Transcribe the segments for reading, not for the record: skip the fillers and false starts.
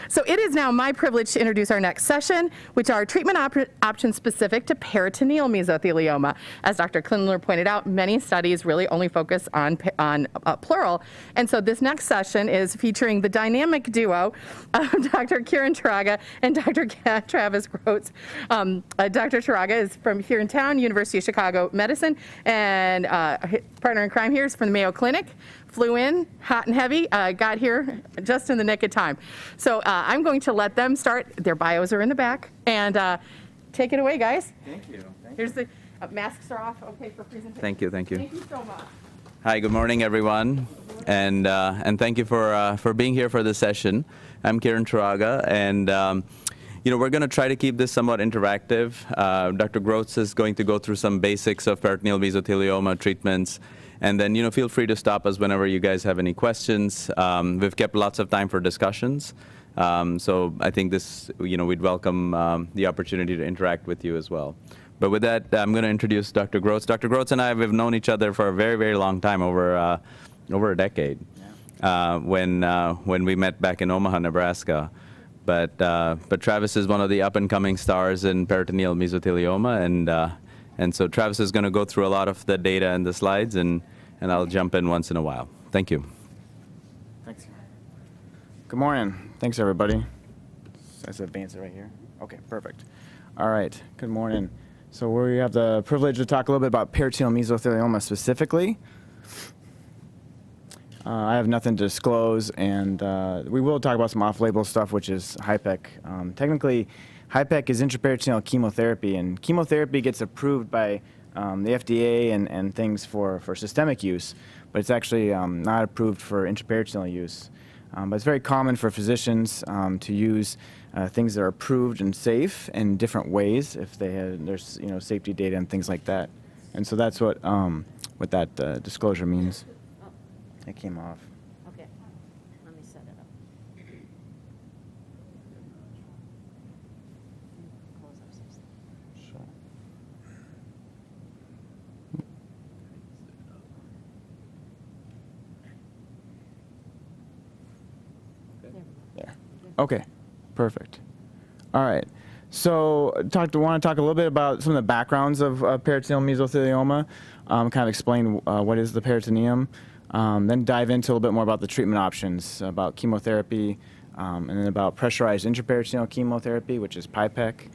So it is now my privilege to introduce our next session, which are treatment options specific to peritoneal mesothelioma. As Dr. Klindler pointed out, many studies really only focus on pleural. And so this next session is featuring the dynamic duo of Dr. Kiran Turaga and Dr. Travis Grotz. Dr. Turaga is from here in town, University of Chicago Medicine, and partner in crime here is from the Mayo Clinic. Flew in hot and heavy, got here just in the nick of time. So I'm going to let them start. Their bios are in the back. And take it away, guys. Thank you. Here's the masks are off. Okay, for presentation. Thank you. Thank you. Thank you so much. Hi, good morning, everyone. And thank you for being here for this session. I'm Kiran Turaga, and we're going to try to keep this somewhat interactive. Dr. Grotz is going to go through some basics of peritoneal mesothelioma treatments. And then, feel free to stop us whenever you guys have any questions. We've kept lots of time for discussions. So I think this, we'd welcome the opportunity to interact with you as well. But with that, I'm going to introduce Dr. Grotz. Dr. Grotz and I have known each other for a very, very long time, over a decade, when we met back in Omaha, Nebraska. But Travis is one of the up-and-coming stars in peritoneal mesothelioma, and so Travis is going to go through a lot of the data and the slides, and I'll jump in once in a while. Thank you. Thanks. Good morning. Thanks, everybody. Let's advance it right here. Okay, perfect. All right, good morning. So we have the privilege to talk a little bit about peritoneal mesothelioma specifically. I have nothing to disclose, and we will talk about some off-label stuff, which is HIPEC. Technically, HIPEC is intraperitoneal chemotherapy, and chemotherapy gets approved by the FDA and things for systemic use, but it's actually not approved for intraperitoneal use. But it's very common for physicians to use things that are approved and safe in different ways if there's safety data and things like that. And so that's what that disclosure means. It came off. Okay, let me set it up. Close up some stuff. Sure. There. Okay, perfect. All right. So want to talk a little bit about some of the backgrounds of peritoneal mesothelioma, kind of explain what is the peritoneum, then dive into a little bit more about the treatment options, about chemotherapy, and then about pressurized intraperitoneal chemotherapy, which is HIPEC,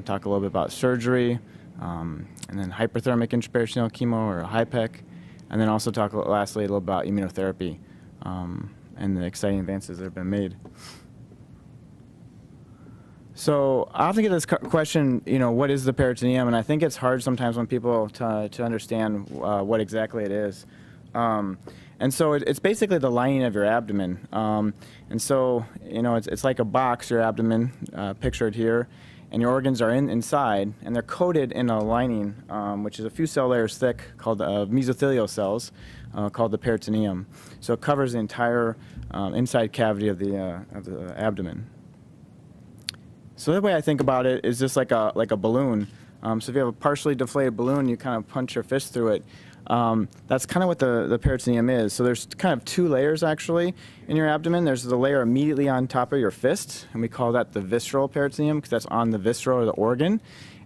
talk a little bit about surgery, and then hyperthermic intraperitoneal chemo, or HIPEC, and then also talk lastly a little about immunotherapy and the exciting advances that have been made. So I often get this question, what is the peritoneum? And I think it's hard sometimes when people to understand what exactly it is. And so it's basically the lining of your abdomen. And so, it's like a box, your abdomen, pictured here, and your organs are inside, and they're coated in a lining, which is a few cell layers thick, called mesothelial cells, called the peritoneum. So it covers the entire inside cavity of the abdomen. So the way I think about it is just like a balloon. So if you have a partially deflated balloon, you kind of punch your fist through it. That's kind of what the peritoneum is. So there's kind of two layers actually in your abdomen. There's the layer immediately on top of your fist, and we call that the visceral peritoneum because that's on the viscera or the organ.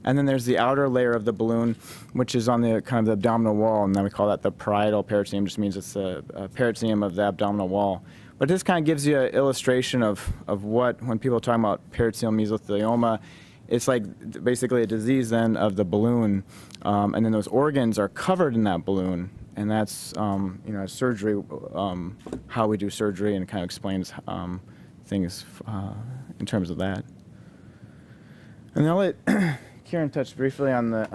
And then there's the outer layer of the balloon, which is on the kind of the abdominal wall, and then we call that the parietal peritoneum. Just means it's the peritoneum of the abdominal wall. But this kind of gives you an illustration of what, when people are talking about peritoneal mesothelioma, it's like basically a disease then of the balloon, and then those organs are covered in that balloon, and that's surgery, how we do surgery, and it kind of explains things in terms of that. And I'll let Kiran touch briefly on the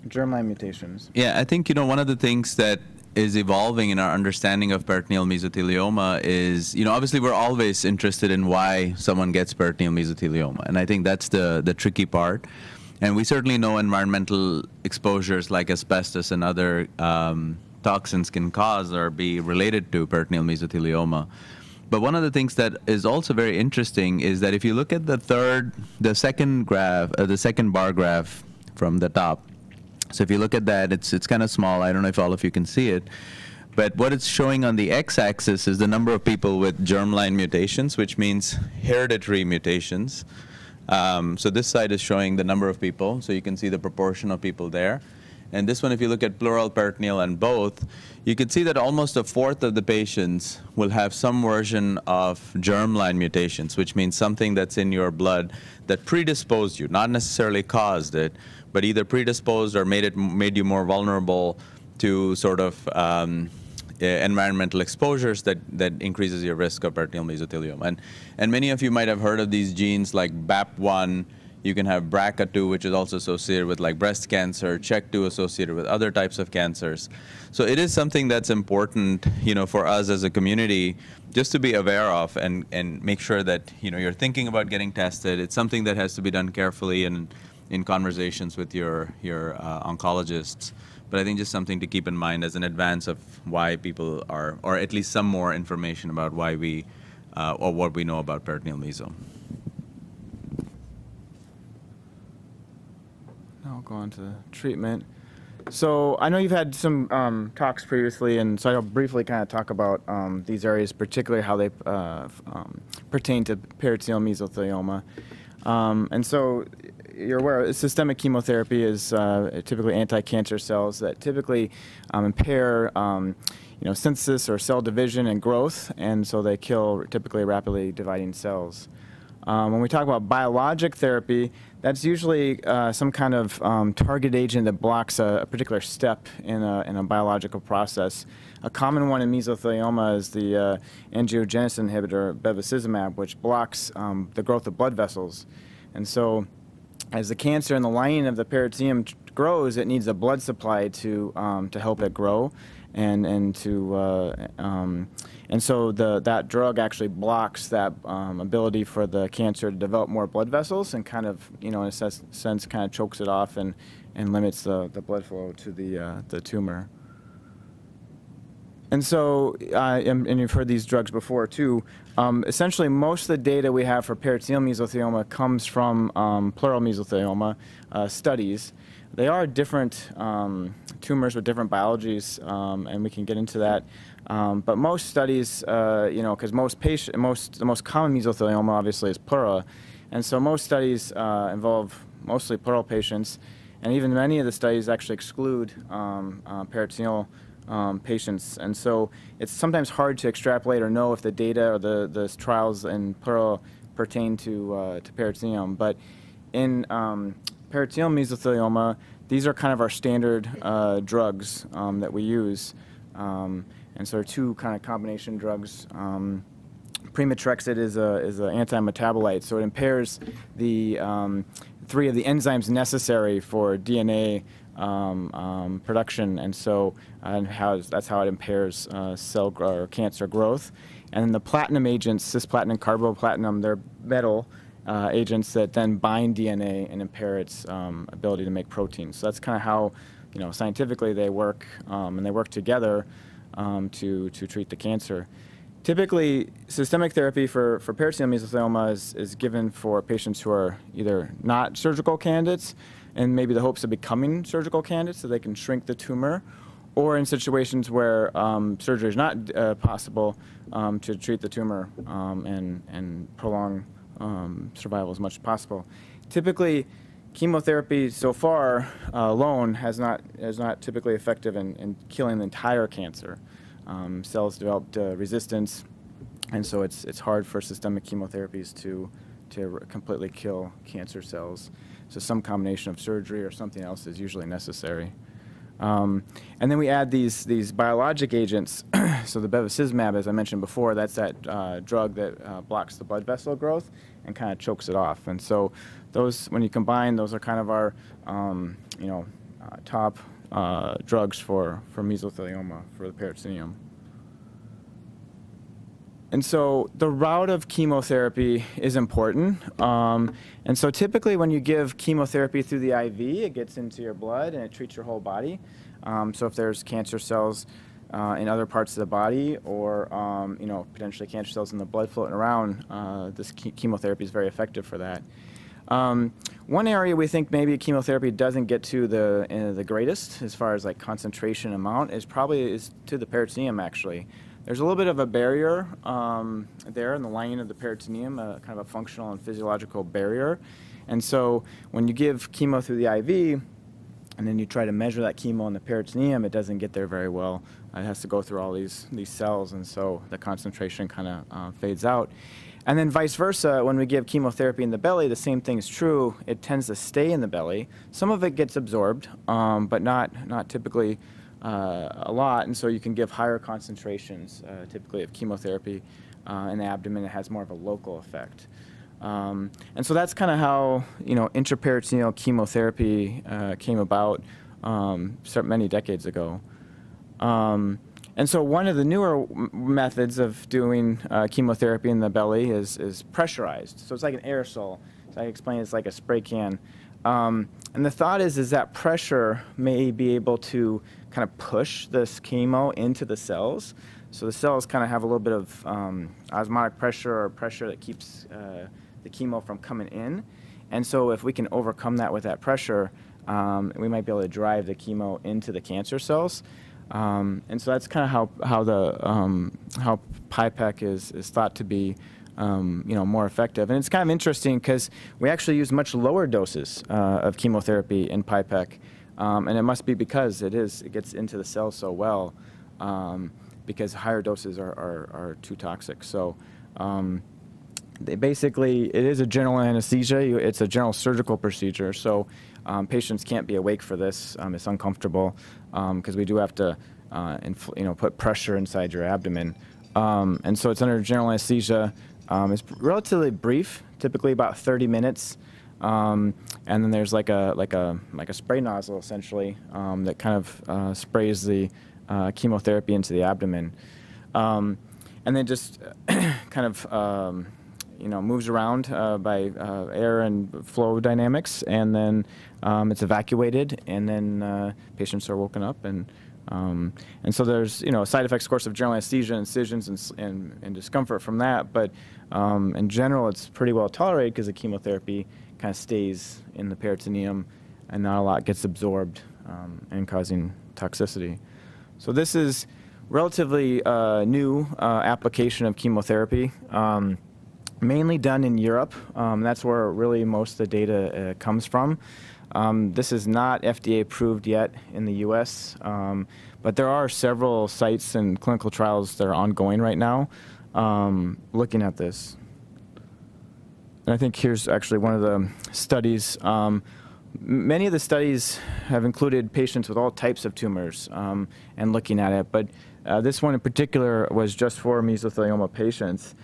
germline mutations. Yeah, I think one of the things that is evolving in our understanding of peritoneal mesothelioma is, obviously we're always interested in why someone gets peritoneal mesothelioma, and I think that's the tricky part. And we certainly know environmental exposures like asbestos and other toxins can cause or be related to peritoneal mesothelioma. But one of the things that is also very interesting is that if you look at the second bar graph from the top, so if you look at that, it's kind of small. I don't know if all of you can see it. But what it's showing on the x-axis is the number of people with germline mutations, which means hereditary mutations. So this side is showing the number of people, so you can see the proportion of people there. And this one, if you look at pleural, peritoneal, and both, you can see that almost a fourth of the patients will have some version of germline mutations, which means something that's in your blood that predisposed you, not necessarily caused it, but either predisposed or made you more vulnerable to sort of environmental exposures that increases your risk of peritoneal mesothelioma. And many of you might have heard of these genes like BAP1. You can have BRCA2, which is also associated with like breast cancer, CHEK2 associated with other types of cancers. So it is something that's important, for us as a community just to be aware of and make sure that, you're thinking about getting tested. It's something that has to be done carefully and in conversations with your oncologists. But I think just something to keep in mind as an advance of why people are, or at least some more information about why we, or what we know about peritoneal meso. I'll go on to treatment. So I know you've had some talks previously, and so I'll briefly kind of talk about these areas, particularly how they pertain to peritoneal mesothelioma. And so you're aware systemic chemotherapy is typically anti-cancer cells that typically impair synthesis or cell division and growth, and so they kill typically rapidly dividing cells. When we talk about biologic therapy, that's usually some kind of target agent that blocks a particular step in a biological process. A common one in mesothelioma is the angiogenesis inhibitor, bevacizumab, which blocks the growth of blood vessels. And so as the cancer in the lining of the peritoneum grows, it needs a blood supply to help it grow, and so that drug actually blocks that ability for the cancer to develop more blood vessels, and kind of, in a sense, kind of chokes it off and limits the blood flow to the tumor. And so, and you've heard these drugs before too. Essentially, most of the data we have for peritoneal mesothelioma comes from pleural mesothelioma studies. They are different tumors with different biologies, and we can get into that. But most studies, because the most common mesothelioma obviously is pleura, and so most studies involve mostly pleural patients, and even many of the studies actually exclude peritoneal patients. And so it's sometimes hard to extrapolate or know if the data or the trials in pleural pertain to peritoneum. But in peritoneal mesothelioma, these are kind of our standard drugs that we use. And so there are two kind of combination drugs. Pemetrexed is an anti-metabolite, so it impairs the 3 of the enzymes necessary for DNA production, and so that's how it impairs cell or cancer growth. And then the platinum agents, cisplatin and carboplatinum, they're metal agents that then bind DNA and impair its ability to make proteins. So that's kind of how, scientifically they work, and they work together to treat the cancer. Typically, systemic therapy for peritoneal mesothelioma is given for patients who are either not surgical candidates, and maybe the hopes of becoming surgical candidates so they can shrink the tumor, or in situations where surgery is not possible, to treat the tumor and prolong survival as much as possible. Typically, chemotherapy so far alone is not typically effective in killing the entire cancer. Cells developed resistance, and so it's hard for systemic chemotherapies to completely kill cancer cells. So some combination of surgery or something else is usually necessary. And then we add these biologic agents. So the bevacizumab, as I mentioned before, that's that drug that blocks the blood vessel growth and kind of chokes it off. And so those, when you combine, those are kind of our top drugs for mesothelioma, for the peritoneum. And so the route of chemotherapy is important. And so typically when you give chemotherapy through the IV, it gets into your blood and it treats your whole body. So if there's cancer cells in other parts of the body, or potentially cancer cells in the blood floating around, this chemotherapy is very effective for that. One area we think maybe chemotherapy doesn't get to the greatest as far as like concentration amount is probably to the peritoneum actually. There's a little bit of a barrier there in the lining of the peritoneum, kind of a functional and physiological barrier. And so when you give chemo through the IV, and then you try to measure that chemo in the peritoneum, it doesn't get there very well. It has to go through all these cells, and so the concentration kind of fades out. And then vice versa, when we give chemotherapy in the belly, the same thing is true. It tends to stay in the belly. Some of it gets absorbed, but not typically a lot, and so you can give higher concentrations, typically of chemotherapy in the abdomen. It has more of a local effect. And so that's kind of how, intraperitoneal chemotherapy came about many decades ago. And so one of the newer methods of doing chemotherapy in the belly is pressurized. So it's like an aerosol. So I explained it's like a spray can. And the thought is that pressure may be able to kind of push this chemo into the cells. So the cells kind of have a little bit of osmotic pressure or pressure that keeps the chemo from coming in. And so if we can overcome that with that pressure, we might be able to drive the chemo into the cancer cells. And so that's kind of how HIPEC is thought to be more effective. And it's kind of interesting because we actually use much lower doses of chemotherapy in HIPEC, and it must be because it gets into the cells so well, because higher doses are too toxic. So it is a general anesthesia. It's a general surgical procedure. So patients can't be awake for this. It's uncomfortable because we do have to put pressure inside your abdomen. And so it's under general anesthesia. It's relatively brief, typically about 30 minutes. And then there's like a spray nozzle essentially that kind of sprays the chemotherapy into the abdomen, and then just kind of moves around by air and flow dynamics, and then it's evacuated, and then patients are woken up, and so there's a side effects, of course, of general anesthesia, incisions, and discomfort from that, but in general it's pretty well tolerated because the chemotherapy kind of stays in the peritoneum, and not a lot gets absorbed and causing toxicity. So this is relatively new application of chemotherapy. Mainly done in Europe. That's where really most of the data comes from. This is not FDA approved yet in the US, but there are several sites and clinical trials that are ongoing right now looking at this. And I think here's actually one of the studies. Many of the studies have included patients with all types of tumors and looking at it, but this one in particular was just for mesothelioma patients.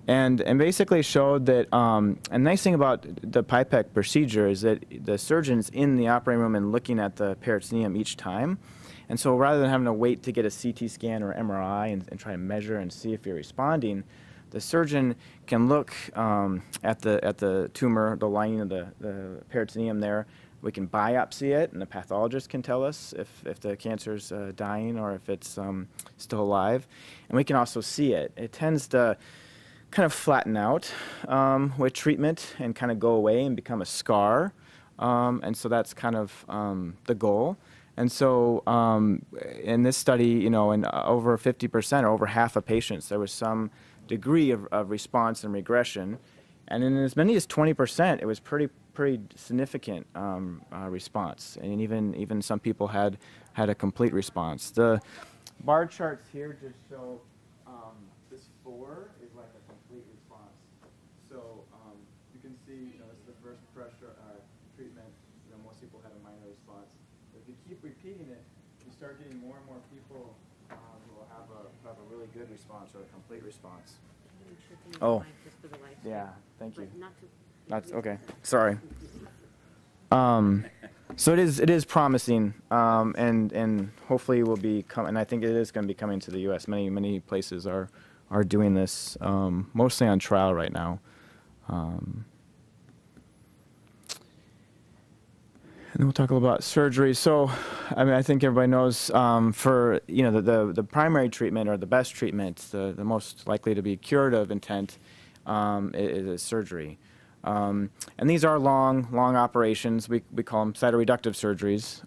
And basically showed that a nice thing about the HIPEC procedure is that the surgeon's in the operating room and looking at the peritoneum each time. And so rather than having to wait to get a CT scan or MRI and try to measure and see if you're responding, the surgeon can look at the tumor, the lining of the peritoneum there. We can biopsy it, and the pathologist can tell us if the cancer's dying or if it's still alive. And we can also see it. It tends to kind of flatten out with treatment and kind of go away and become a scar. And so that's kind of the goal. And so in this study, in over 50% or over half of patients, there was some degree of response and regression. And in as many as 20%, it was pretty significant response. And even some people had a complete response. The bar charts here just show this 4 is like a complete response. So you can see, this is the first pressure treatment. Most people had a minor response. But if you keep repeating it, you start getting more and more people who will have a really good response or a complete response. Oh, yeah, thank you. That's okay. Sorry. So it is promising, and hopefully will be coming. And I think it is going to be coming to the U.S. Many places are doing this, mostly on trial right now. And then we'll talk a little about surgery. So, I think everybody knows for the primary treatment or the best treatment, the most likely to be curative intent is surgery. And these are long operations. We call them cytoreductive surgeries.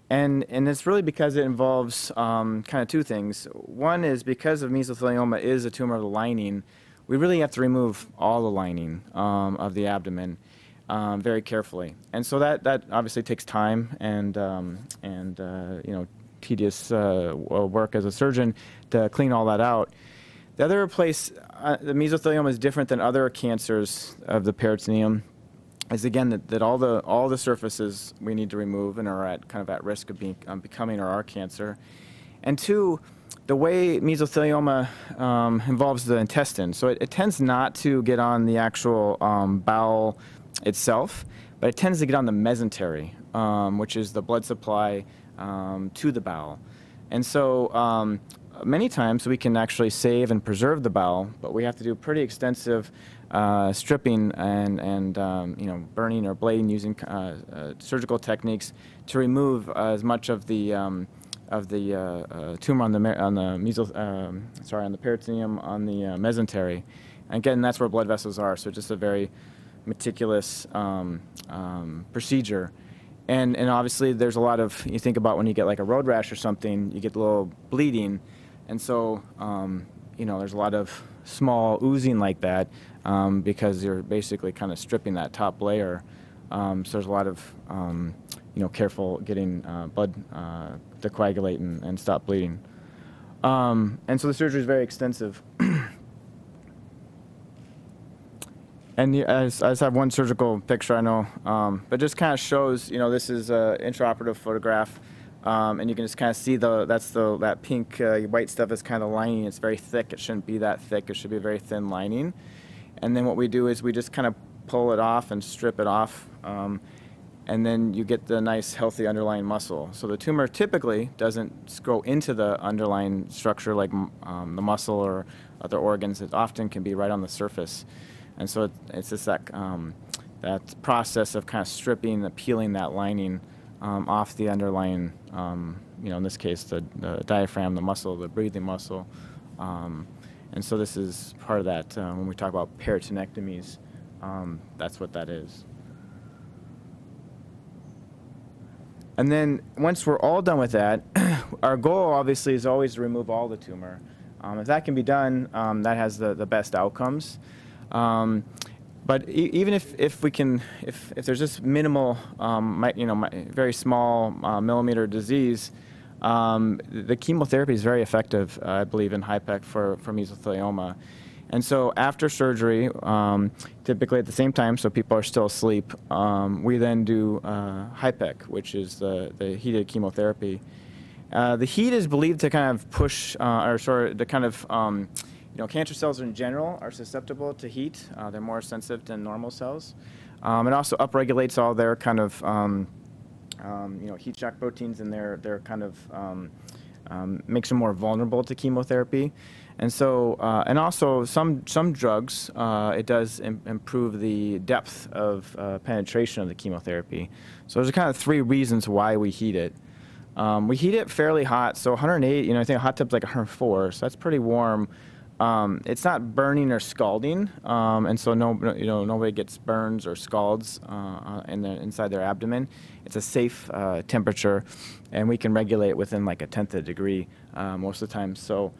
And it's really because it involves kind of two things. One is because of mesothelioma is a tumor of the lining, we really have to remove all the lining of the abdomen very carefully. And so that obviously takes time and tedious work as a surgeon to clean all that out. The other place, the mesothelioma is different than other cancers of the peritoneum, is again that all the surfaces we need to remove and are at risk of becoming or are cancer. And two, the way mesothelioma involves the intestine, so it tends not to get on the actual bowel itself, but it tends to get on the mesentery, which is the blood supply to the bowel. And so many times we can actually save and preserve the bowel, but we have to do pretty extensive stripping and burning or blading using surgical techniques to remove as much of the tumor on the peritoneum on the mesentery. And again, that's where blood vessels are, so just a very meticulous procedure. And obviously there's a lot of, you think about when you get like a road rash or something, you get a little bleeding. And so, there's a lot of small oozing like that because you're basically kind of stripping that top layer. So there's a lot of, careful getting blood to coagulate and stop bleeding. And so the surgery is very extensive. And I just have one surgical picture, I know, but just kind of shows, this is an intraoperative photograph, and you can just kind of see that pink white stuff is kind of lining. It's very thick. It shouldn't be that thick. It should be a very thin lining. And then what we do is we just kind of pull it off and strip it off, and then you get the nice, healthy underlying muscle. So the tumor typically doesn't go into the underlying structure like the muscle or other organs. It often can be right on the surface. And so it's just that process of kind of stripping, peeling that lining off the underlying, in this case, the diaphragm, the muscle, the breathing muscle. And so this is part of that when we talk about peritonectomies, that's what that is. And then once we're all done with that, our goal obviously is always to remove all the tumor. If that can be done, that has the best outcomes. But even if we can, if there's just minimal, very small millimeter disease, the chemotherapy is very effective, I believe, in HIPEC for mesothelioma. And so after surgery, typically at the same time, so people are still asleep, we then do HIPEC, which is the heated chemotherapy. The heat is believed to kind of push, cancer cells in general are susceptible to heat. They're more sensitive than normal cells. It also upregulates all their kind of, heat shock proteins, and they're kind of makes them more vulnerable to chemotherapy. And so, and also some drugs, it does improve the depth of penetration of the chemotherapy. So there's kind of three reasons why we heat it. We heat it fairly hot, so 108. I think a hot tub's like 104, so that's pretty warm. It's not burning or scalding, and so nobody gets burns or scalds inside their abdomen. It's a safe temperature, and we can regulate within like 1/10 of a degree most of the time. So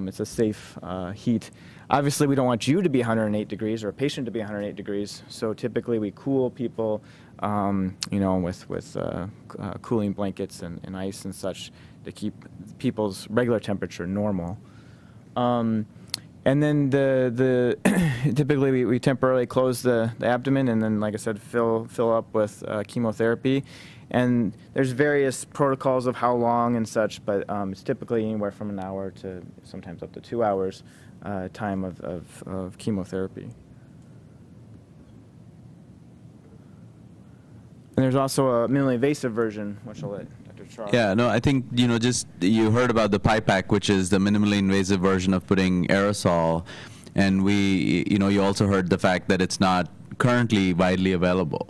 it's a safe heat. Obviously, we don't want you to be 108 degrees or a patient to be 108 degrees. So typically, we cool people, with cooling blankets and ice and such to keep people's regular temperature normal. And then typically we temporarily close the abdomen, and then, like I said, fill up with chemotherapy. And there's various protocols of how long and such, but it's typically anywhere from an hour to sometimes up to 2 hours time of chemotherapy. And there's also a minimally invasive version, which I'll let Dr. Charles. Yeah, no, I think, you heard about the HIPEC, which is the minimally invasive version of putting aerosol. And you also heard the fact that it's not currently widely available.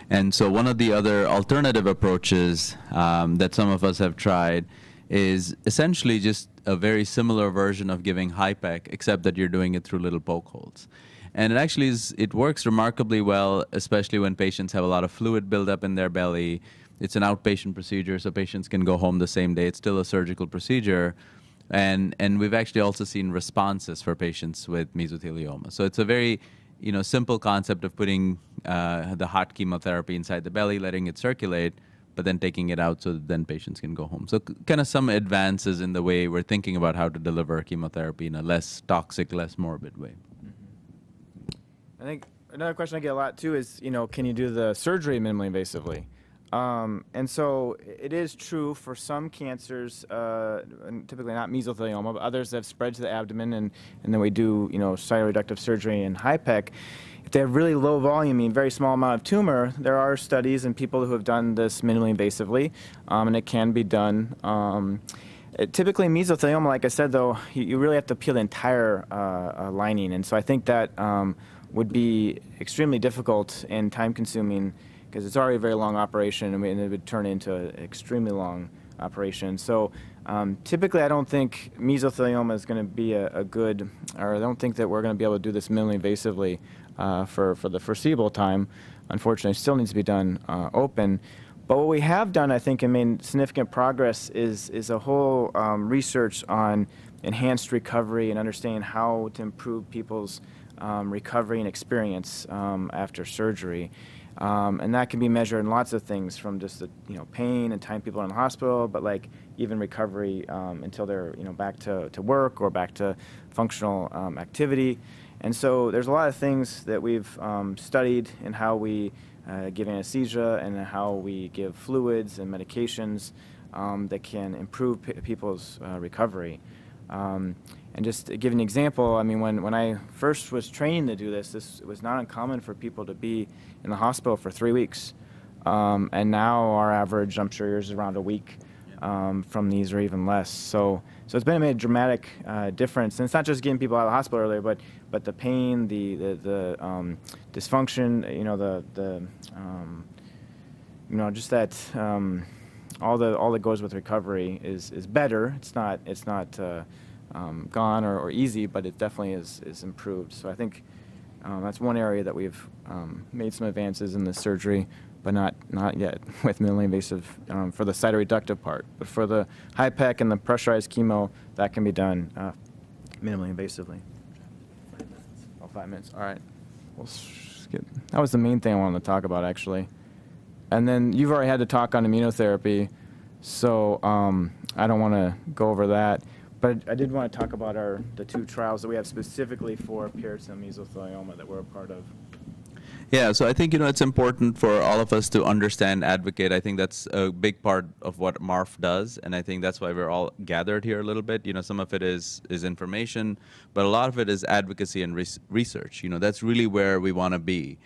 And so one of the other alternative approaches that some of us have tried is essentially just a very similar version of giving HIPEC, except that you're doing it through little poke holes. And it actually it works remarkably well, especially when patients have a lot of fluid buildup in their belly. It's an outpatient procedure, so patients can go home the same day. It's still a surgical procedure. And we've actually also seen responses for patients with mesothelioma. So it's a very simple concept of putting the hot chemotherapy inside the belly, letting it circulate, but then taking it out so that then patients can go home. So kind of some advances in the way we're thinking about how to deliver chemotherapy in a less toxic, less morbid way. I think another question I get a lot too is, can you do the surgery minimally invasively? And so it is true for some cancers, and typically not mesothelioma, but others that have spread to the abdomen, and then we do, cytoreductive surgery and HIPEC. If they have really low volume, very small amount of tumor, there are studies in people who have done this minimally invasively, and it can be done. Typically, mesothelioma, like I said, though, you really have to peel the entire lining, and so I think that would be extremely difficult and time-consuming because it's already a very long operation, and it would turn into an extremely long operation. So typically, I don't think mesothelioma is going to be a good, or I don't think that we're going to be able to do this minimally invasively for the foreseeable time. Unfortunately, it still needs to be done open. But what we have done, I think, and made significant progress is a whole research on enhanced recovery and understanding how to improve people's recovery and experience after surgery. And that can be measured in lots of things, from just the pain and time people are in the hospital, but like even recovery until they're back to work or back to functional activity. And so there's a lot of things that we've studied in how we give anesthesia and how we give fluids and medications that can improve people's recovery. And just to give an example, when I first was training to do this was not uncommon for people to be in the hospital for 3 weeks. And now our average, I'm sure yours is around a week from these, or even less. So it's been a dramatic difference. And it's not just getting people out of the hospital earlier, but the pain, the dysfunction, just that all that goes with recovery is better. It's not gone or easy, but it definitely is improved. So I think that's one area that we've made some advances in the surgery, but not yet with minimally invasive for the cytoreductive part. But for the HIPEC and the pressurized chemo, that can be done minimally invasively. 5 minutes. Oh, 5 minutes. All right. We'll skip. That was the main thing I wanted to talk about, actually. And then you've already had to talk on immunotherapy, so I don't want to go over that. But I did want to talk about the 2 trials that we have specifically for peritoneal mesothelioma that we're a part of. Yeah, so I think it's important for all of us to understand, advocate. I think that's a big part of what MARF does, and I think that's why we're all gathered here a little bit. Some of it is information, but a lot of it is advocacy and research. That's really where we want to be.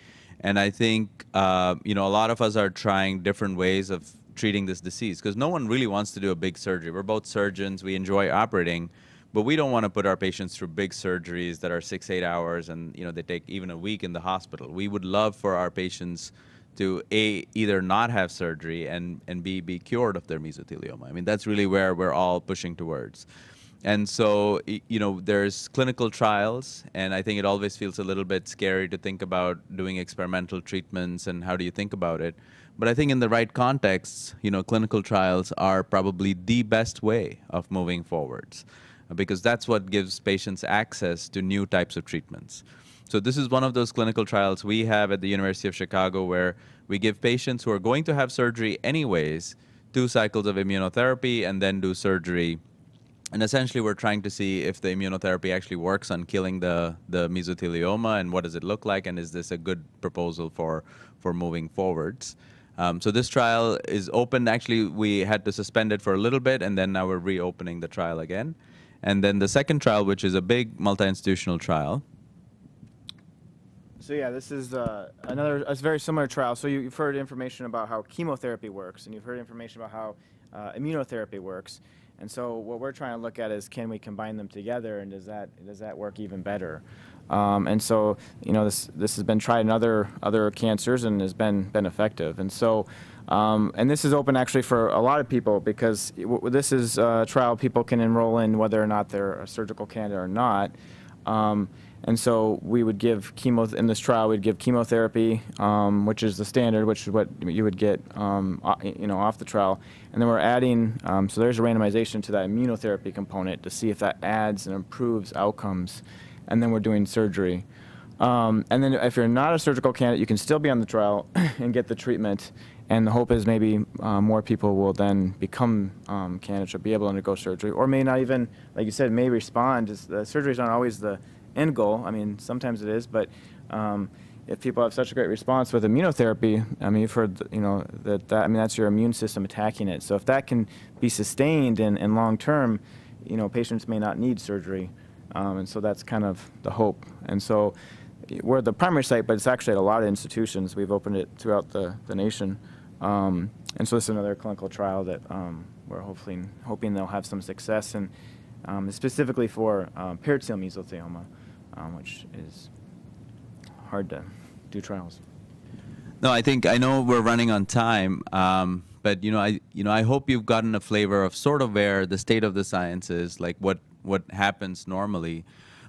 And I think a lot of us are trying different ways of treating this disease, because no one really wants to do a big surgery. We're both surgeons, we enjoy operating, but we don't want to put our patients through big surgeries that are 6-8 hours and they take even a week in the hospital. We would love for our patients to either not have surgery and be cured of their mesothelioma. That's really where we're all pushing towards. And so, there's clinical trials, and I think it always feels a little bit scary to think about doing experimental treatments and how do you think about it. But I think in the right contexts, clinical trials are probably the best way of moving forwards, because that's what gives patients access to new types of treatments. So this is one of those clinical trials we have at the University of Chicago where we give patients who are going to have surgery anyways 2 cycles of immunotherapy and then do surgery. And essentially, we're trying to see if the immunotherapy actually works on killing the mesothelioma, and what does it look like, and is this a good proposal for moving forwards. So this trial is open. Actually, we had to suspend it for a little bit, and then now we're reopening the trial again. And then the second trial, which is a big multi-institutional trial. So yeah, this is a very similar trial. So you've heard information about how chemotherapy works, and you've heard information about how immunotherapy works. And so what we're trying to look at is, can we combine them together, and does that work even better? And so this has been tried in other cancers and has been effective. And so and this is open actually for a lot of people, because this is a trial people can enroll in whether or not they're a surgical candidate or not. And so we would give chemo, in this trial, we'd give chemotherapy, which is the standard, which is what you would get, off the trial. And then we're adding, so there's a randomization to that immunotherapy component to see if that adds and improves outcomes. And then we're doing surgery. And then if you're not a surgical candidate, you can still be on the trial and get the treatment. And the hope is maybe more people will then become candidates or be able to undergo surgery, or may not even, like you said, may respond. Surgery is not always the end goal. I mean, sometimes it is, but if people have such a great response with immunotherapy, I mean, you've heard, that's your immune system attacking it. So if that can be sustained and long term, patients may not need surgery, and so that's kind of the hope. And so we're the primary site, but it's actually at a lot of institutions. We've opened it throughout the nation, and so this is another clinical trial that we're hoping they'll have some success in, specifically for peritoneal mesothelioma, which is hard to do trials. No, I know we're running on time, but I hope you've gotten a flavor of sort of where the state of the science is, like what happens normally.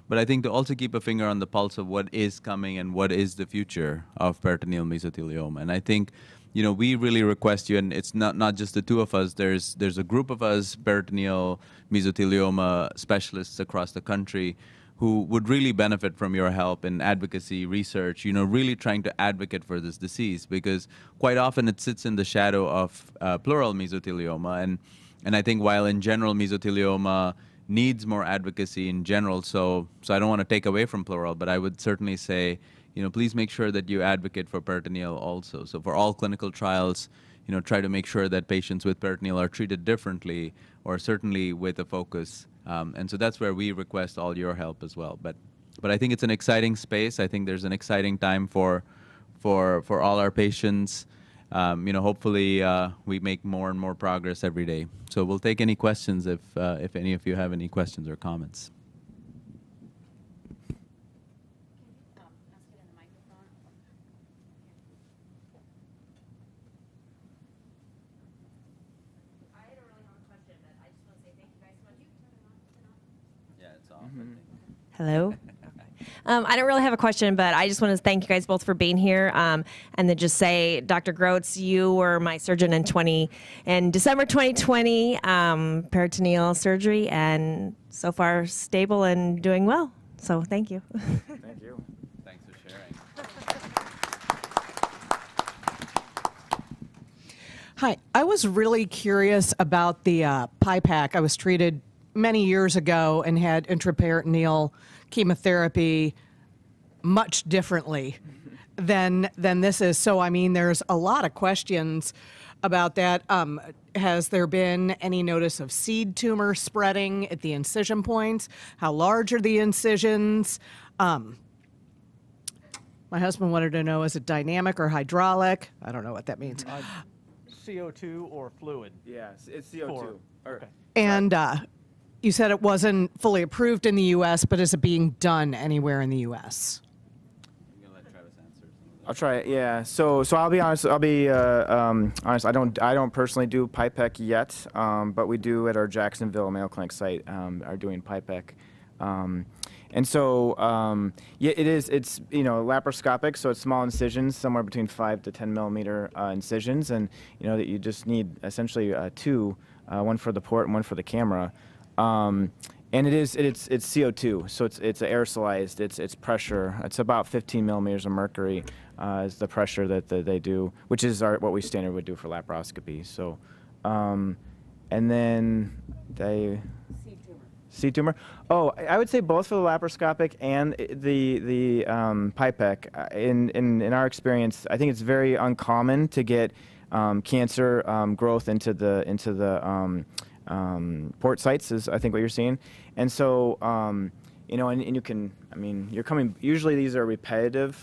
But I think to also keep a finger on the pulse of what is coming and what is the future of peritoneal mesothelioma. And I think, we really request you, and it's not just the two of us. There's a group of us peritoneal mesothelioma specialists across the country who would really benefit from your help in advocacy, research, really trying to advocate for this disease, because quite often it sits in the shadow of pleural mesothelioma. And I think while in general mesothelioma needs more advocacy in general, so I don't want to take away from pleural, but I would certainly say, please make sure that you advocate for peritoneal also. So for all clinical trials, try to make sure that patients with peritoneal are treated differently, or certainly with a focus. And so that's where we request all your help as well. But I think it's an exciting space. I think there's an exciting time for all our patients. Hopefully we make more and more progress every day. So we'll take any questions if any of you have any questions or comments. Hello. I don't really have a question, but I just want to thank you guys both for being here, and then just say, Dr. Grotz, you were my surgeon in December 2020, peritoneal surgery, and so far stable and doing well. So thank you. Thank you. Thanks for sharing. Hi, I was really curious about the HIPEC. I was treated many years ago and had intraperitoneal chemotherapy much differently than this is. So, I mean, there's a lot of questions about that. Has there been any notice of seed tumor spreading at the incision points? How large are the incisions? My husband wanted to know, is it dynamic or hydraulic? I don't know what that means. CO2 or fluid? Yes, it's CO2. Okay. And you said it wasn't fully approved in the U.S., but is it being done anywhere in the U.S.? I'm gonna let Travis answer some of that. I'll try it. Yeah. So I'll be honest. Honest. I don't personally do HIPEC yet, but we do at our Jacksonville Mayo Clinic site are doing HIPEC. And so yeah, it's laparoscopic, so it's small incisions, somewhere between 5 to 10 millimeter incisions, and that you just need essentially two, one for the port and one for the camera. And it's CO2, so it's aerosolized. It's pressure. It's about 15 millimeters of mercury is the pressure that they do, which is what we standard would do for laparoscopy. So, and then seed tumor. Oh, I would say both for the laparoscopic and the HIPEC. In our experience, I think it's very uncommon to get cancer growth into the port sites, is I think what you're seeing. And so, and you can, you're coming, usually these are repetitive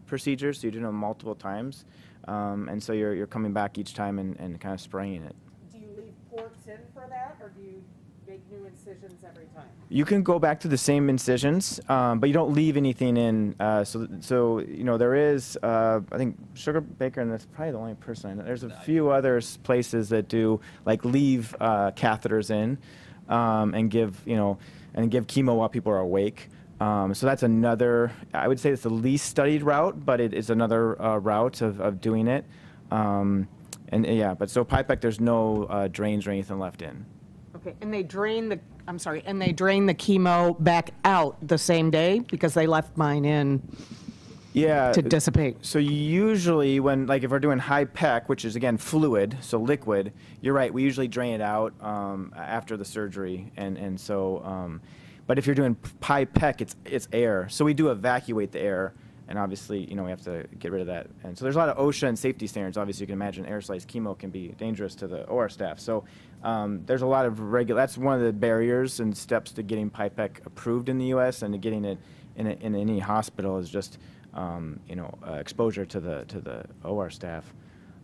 procedures, so you do them multiple times. And so you're coming back each time and kind of spraying it. Do you leave ports in for that, or do you make new incisions every time? You can go back to the same incisions, but you don't leave anything in. So there is, I think Sugar Baker, and that's probably the only person I know. There's a few other places that do leave catheters in, and give chemo while people are awake. So that's another, I would say it's the least studied route, but it is another route of doing it. And yeah, but so HIPEC, there's no drains or anything left in. Okay, and they drain the, I'm sorry, and they drain the chemo back out the same day because they left mine in Yeah. to dissipate. So usually when, like if we're doing HIPEC, which is again fluid, so liquid, you're right, we usually drain it out after the surgery. And so, but if you're doing HIPEC, it's air. So we do evacuate the air. And obviously, you know, we have to get rid of that. And so there's a lot of OSHA and safety standards. Obviously, you can imagine aerosolized chemo can be dangerous to the OR staff. So there's a lot of that's one of the barriers and steps to getting HIPEC approved in the U.S. and to getting it in any hospital is just, you know, exposure to the OR staff.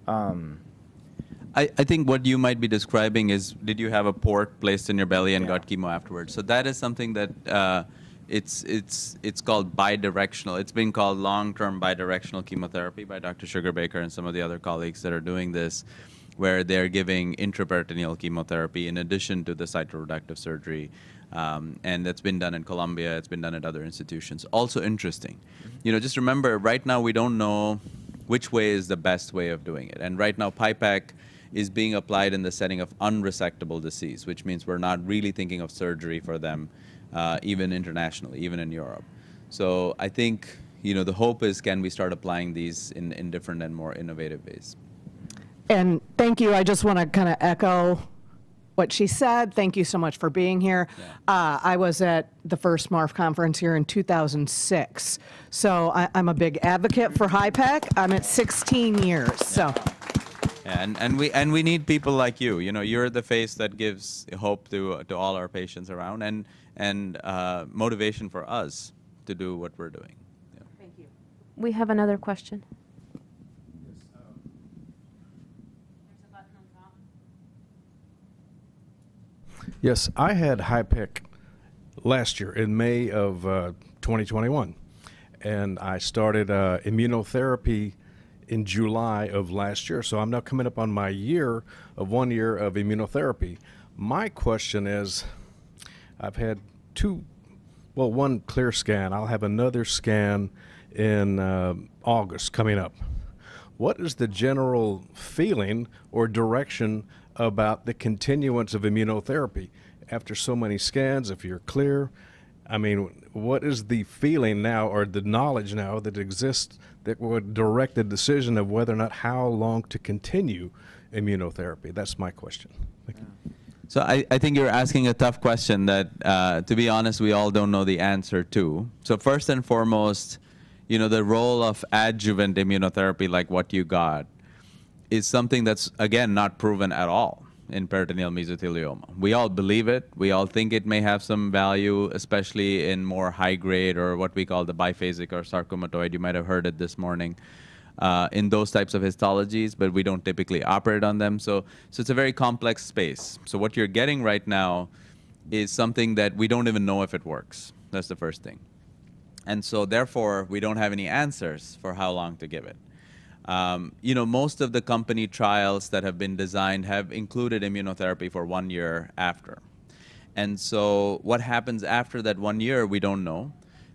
I think what you might be describing is, did you have a port placed in your belly and got chemo afterwards? So that is something that it's called bidirectional. It's been called long-term bidirectional chemotherapy by Dr. Sugarbaker and some of the other colleagues that are doing this, where they're giving intraperitoneal chemotherapy in addition to the cytoreductive surgery. And that's been done in Colombia. It's been done at other institutions. Also interesting. You know, just remember, right now we don't know which way is the best way of doing it. And right now, HIPEC is being applied in the setting of unresectable disease, which means we're not really thinking of surgery for them, even internationally, even in Europe. So I think, you know, the hope is, can we start applying these in different and more innovative ways? And thank you. I just want to kind of echo what she said. Thank you so much for being here. Yeah. I was at the first MARF conference here in 2006. So I'm a big advocate for HIPEC. I'm at 16 years. So. Yeah, and we need people like you. You know, you're the face that gives hope to all our patients around, and motivation for us to do what we're doing. Yeah. Thank you. We have another question. Yes, I had HIPEC last year in May of 2021, and I started immunotherapy in July of last year. So I'm now coming up on my year of 1 year of immunotherapy. My question is, I've had one clear scan. I'll have another scan in August coming up. What is the general feeling or direction about the continuance of immunotherapy after so many scans? If you're clear, I mean, what is the feeling now or the knowledge now that exists that would direct the decision of whether or not how long to continue immunotherapy? That's my question. Thank you. So I think you're asking a tough question that, to be honest, we all don't know the answer to. So first and foremost, you know, the role of adjuvant immunotherapy, like what you got, is something that's, again, not proven at all in peritoneal mesothelioma. We all believe it. We all think it may have some value, especially in more high-grade or what we call the biphasic or sarcomatoid. You might have heard it this morning. In those types of histologies, but we don't typically operate on them. So it's a very complex space. So what you're getting right now is something that we don't even know if it works. That's the first thing. And so therefore, we don't have any answers for how long to give it. You know, most of the company trials that have been designed have included immunotherapy for 1 year after. And so what happens after that 1 year, we don't know.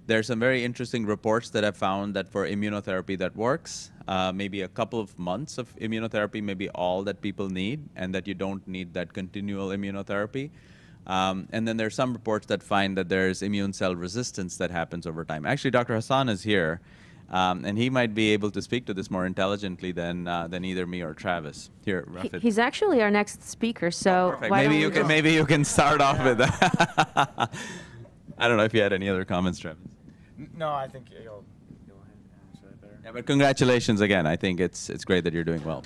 There's some very interesting reports that have found that for immunotherapy that works, maybe a couple of months of immunotherapy may be all that people need, and that you don't need that continual immunotherapy. And then there's some reports that find that there's immune cell resistance that happens over time. Actually, Dr. Hassan is here, and he might be able to speak to this more intelligently than either me or Travis. Here, Rafid. He's actually our next speaker, so why maybe don't we you can start off with that. I don't know if you had any other comments, Travis. No, I think you'll answer that better. Yeah, but congratulations again. I think it's great that you're doing well.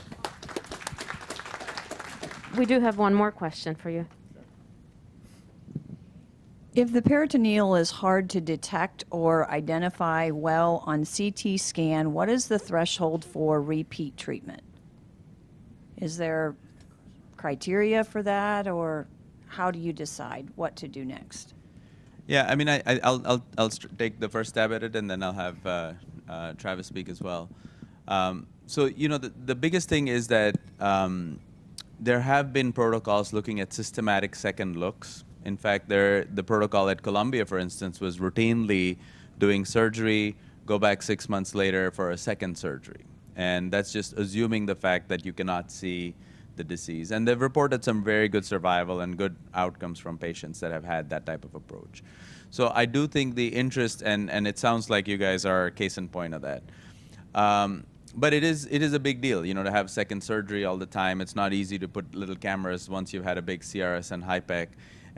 We do have one more question for you. If the peritoneal is hard to detect or identify well on CT scan, what is the threshold for repeat treatment? Is there criteria for that, or how do you decide what to do next? Yeah, I mean, I'll take the first stab at it, and then I'll have Travis speak as well. So, you know, the biggest thing is that there have been protocols looking at systematic second looks In fact, the protocol at Columbia, for instance, was routinely doing surgery, go back 6 months later for a second surgery. And that's just assuming the fact that you cannot see the disease. And they've reported some very good survival and good outcomes from patients that have had that type of approach. So I do think the interest, and it sounds like you guys are a case in point of that. But it is a big deal, you know, to have second surgery all the time. It's not easy to put little cameras once you've had a big CRS and HIPEC.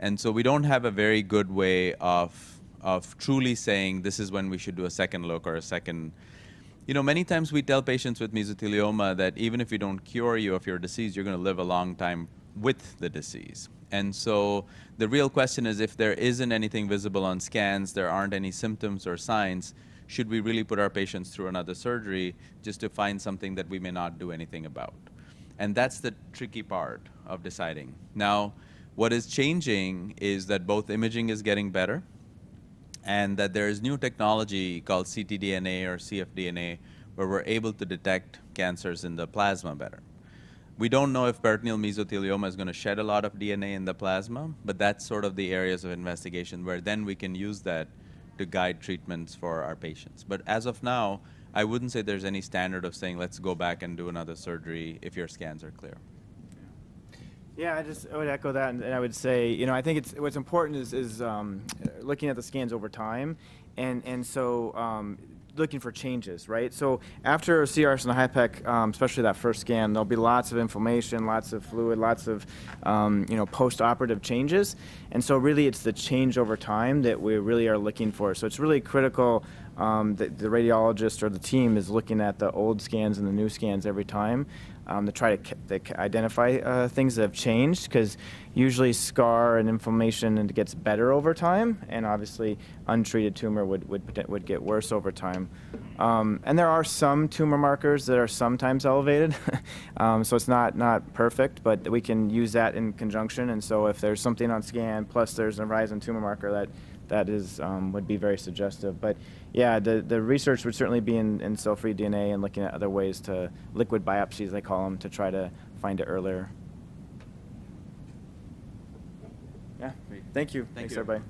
And so we don't have a very good way of truly saying this is when we should do a second look or a second. You know, many times we tell patients with mesothelioma that even if we don't cure you of your disease, you're going to live a long time with the disease. And so the real question is, if there isn't anything visible on scans, there aren't any symptoms or signs, should we really put our patients through another surgery just to find something that we may not do anything about? And that's the tricky part of deciding. Now, what is changing is that both imaging is getting better, and that there is new technology called ctDNA or cfDNA, where we're able to detect cancers in the plasma better. We don't know if peritoneal mesothelioma is going to shed a lot of DNA in the plasma, but that's sort of the areas of investigation where then we can use that to guide treatments for our patients. But as of now, I wouldn't say there's any standard of saying, let's go back and do another surgery if your scans are clear. Yeah, I would echo that, and I would say, you know, I think what's important is looking at the scans over time, and so looking for changes, right? So after a CRS and a HIPEC, especially that first scan, there'll be lots of inflammation, lots of fluid, lots of you know, post-operative changes, and so really it's the change over time that we really are looking for. So it's really critical that the radiologist or the team is looking at the old scans and the new scans every time to try to identify things that have changed, because usually scar and inflammation and it gets better over time, and obviously untreated tumor would get worse over time. And there are some tumor markers that are sometimes elevated, so it's not perfect, but we can use that in conjunction. And so if there's something on scan plus there's a rise in tumor marker, that is would be very suggestive. But yeah, the research would certainly be in cell-free DNA and looking at other ways to liquid biopsies, they call them, to try to find it earlier. Yeah, thank you. Thanks, everybody.